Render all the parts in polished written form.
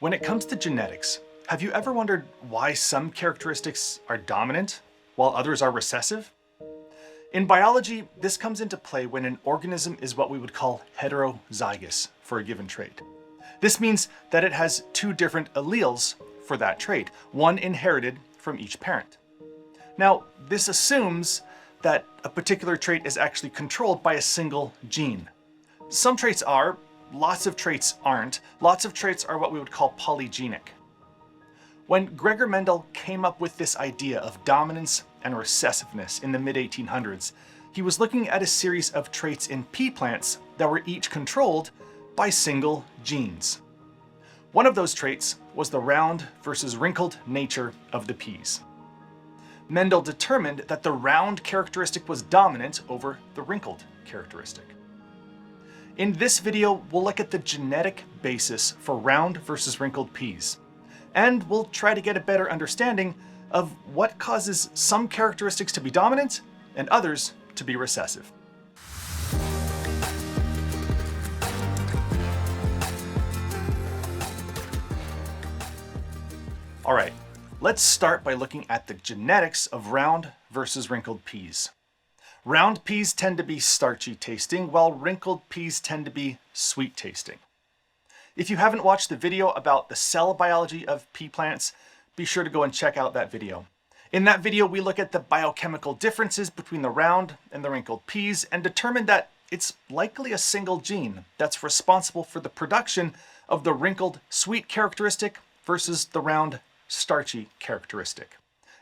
When it comes to genetics, have you ever wondered why some characteristics are dominant while others are recessive? In biology, this comes into play when an organism is what we would call heterozygous for a given trait. This means that it has two different alleles for that trait, one inherited from each parent. Now, this assumes that a particular trait is actually controlled by a single gene. Some traits are, lots of traits aren't. Lots of traits are what we would call polygenic. When Gregor Mendel came up with this idea of dominance and recessiveness in the mid-1800s, he was looking at a series of traits in pea plants that were each controlled by single genes. One of those traits was the round versus wrinkled nature of the peas. Mendel determined that the round characteristic was dominant over the wrinkled characteristic. In this video, we'll look at the genetic basis for round versus wrinkled peas, and we'll try to get a better understanding of what causes some characteristics to be dominant and others to be recessive. All right, let's start by looking at the genetics of round versus wrinkled peas. Round peas tend to be starchy tasting, while wrinkled peas tend to be sweet tasting. If you haven't watched the video about the cell biology of pea plants, be sure to go and check out that video. In that video, we look at the biochemical differences between the round and the wrinkled peas and determine that it's likely a single gene that's responsible for the production of the wrinkled sweet characteristic versus the round starchy characteristic.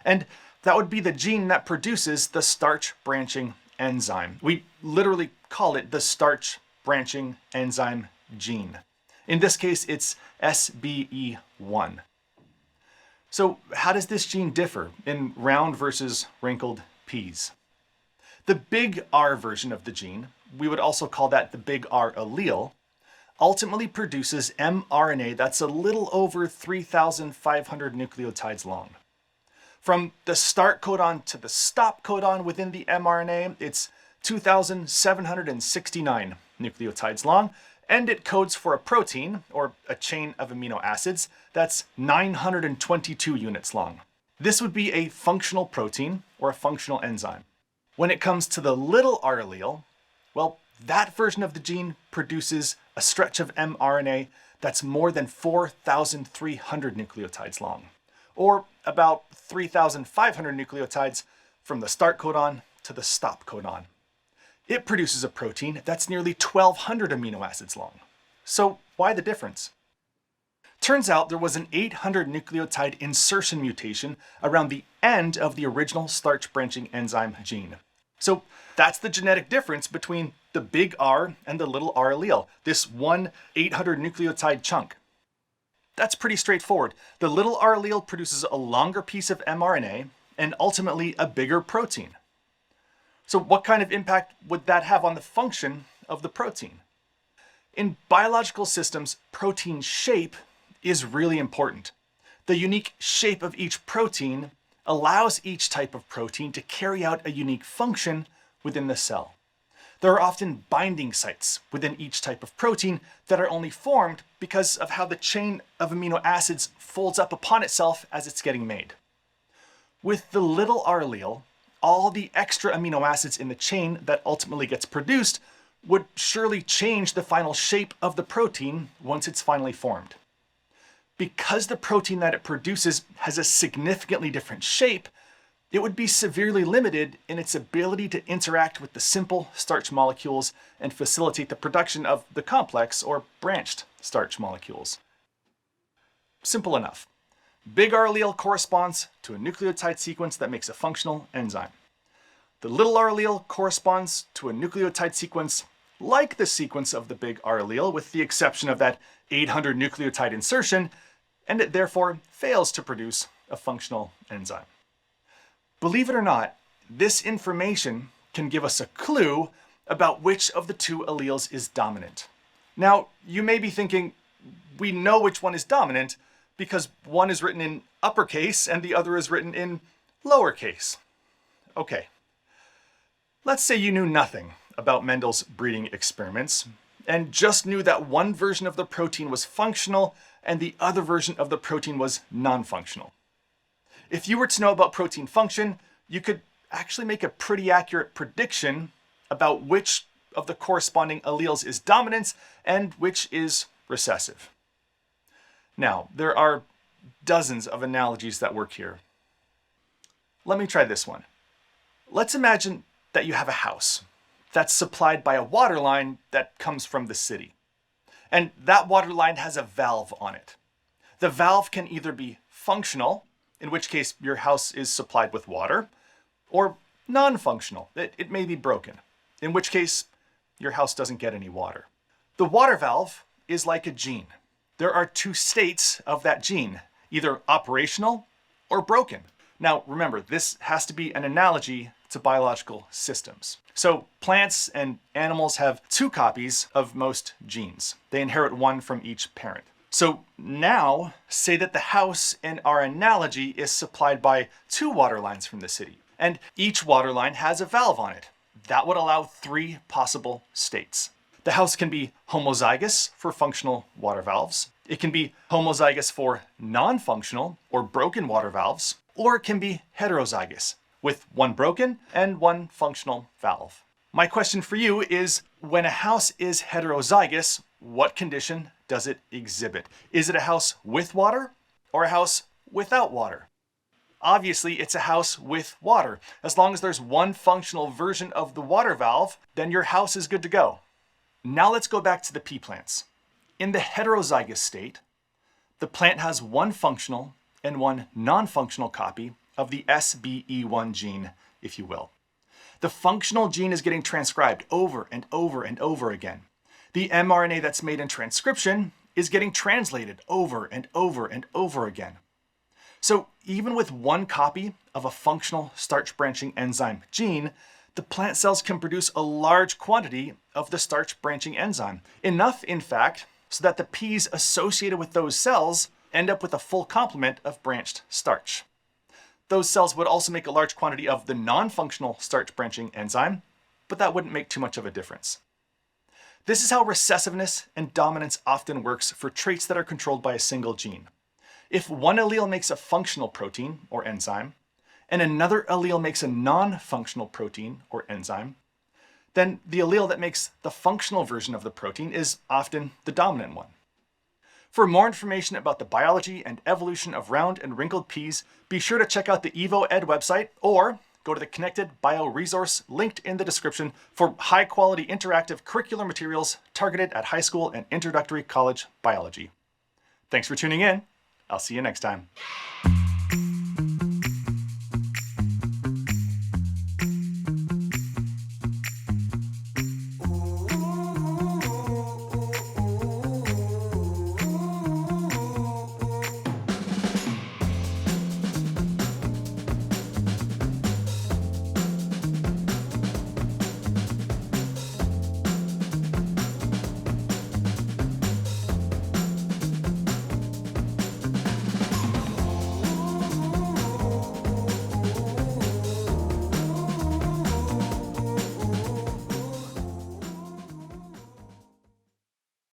And that would be the gene that produces the starch branching enzyme. We literally call it the starch branching enzyme gene. In this case, it's SBE1. So how does this gene differ in round versus wrinkled peas? The big R version of the gene, we would also call that the big R allele, ultimately produces mRNA that's a little over 3,500 nucleotides long. From the start codon to the stop codon within the mRNA, it's 2,769 nucleotides long, and it codes for a protein, or a chain of amino acids, that's 922 units long. This would be a functional protein, or a functional enzyme. When it comes to the little r allele, well, that version of the gene produces a stretch of mRNA that's more than 4,300 nucleotides long, or about 3,500 nucleotides from the start codon to the stop codon. It produces a protein that's nearly 1,200 amino acids long. So why the difference? Turns out there was an 800 nucleotide insertion mutation around the end of the original starch branching enzyme gene. So that's the genetic difference between the big R and the little r allele, this one 800 nucleotide chunk. That's pretty straightforward. The little r allele produces a longer piece of mRNA and ultimately a bigger protein. So what kind of impact would that have on the function of the protein? In biological systems, protein shape is really important. The unique shape of each protein allows each type of protein to carry out a unique function within the cell. There are often binding sites within each type of protein that are only formed because of how the chain of amino acids folds up upon itself as it's getting made. With the little r allele, all the extra amino acids in the chain that ultimately gets produced would surely change the final shape of the protein once it's finally formed. Because the protein that it produces has a significantly different shape, it would be severely limited in its ability to interact with the simple starch molecules and facilitate the production of the complex or branched starch molecules. Simple enough. Big R allele corresponds to a nucleotide sequence that makes a functional enzyme. The little r allele corresponds to a nucleotide sequence like the sequence of the big R allele, with the exception of that 800 nucleotide insertion, and it therefore fails to produce a functional enzyme. Believe it or not, this information can give us a clue about which of the two alleles is dominant. Now, you may be thinking, we know which one is dominant because one is written in uppercase and the other is written in lowercase. Okay, let's say you knew nothing about Mendel's breeding experiments and just knew that one version of the protein was functional and the other version of the protein was non-functional. If you were to know about protein function, you could actually make a pretty accurate prediction about which of the corresponding alleles is dominant and which is recessive. Now, there are dozens of analogies that work here. Let me try this one. Let's imagine that you have a house that's supplied by a water line that comes from the city. And that water line has a valve on it. The valve can either be functional, in which case your house is supplied with water, or non-functional. It may be broken, in which case your house doesn't get any water. The water valve is like a gene. There are two states of that gene, either operational or broken. Now remember, this has to be an analogy to biological systems. So plants and animals have two copies of most genes. They inherit one from each parent. So now say that the house in our analogy is supplied by two water lines from the city, and each water line has a valve on it. That would allow three possible states. The house can be homozygous for functional water valves. It can be homozygous for non-functional or broken water valves, or it can be heterozygous with one broken and one functional valve. My question for you is, when a house is heterozygous, what condition does it exhibit? Is it a house with water or a house without water? Obviously, it's a house with water. As long as there's one functional version of the water valve, then your house is good to go. Now let's go back to the pea plants. In the heterozygous state, the plant has one functional and one non-functional copy of the SBE1 gene, if you will. The functional gene is getting transcribed over and over and over again. The mRNA that's made in transcription is getting translated over and over and over again. So even with one copy of a functional starch branching enzyme gene, the plant cells can produce a large quantity of the starch branching enzyme. Enough, in fact, so that the peas associated with those cells end up with a full complement of branched starch. Those cells would also make a large quantity of the non-functional starch branching enzyme, but that wouldn't make too much of a difference. This is how recessiveness and dominance often works for traits that are controlled by a single gene. If one allele makes a functional protein or enzyme, and another allele makes a non-functional protein or enzyme, then the allele that makes the functional version of the protein is often the dominant one. For more information about the biology and evolution of round and wrinkled peas, be sure to check out the Evo-Ed website or go to the Connected Bio resource linked in the description for high-quality interactive curricular materials targeted at high school and introductory college biology. Thanks for tuning in. I'll see you next time.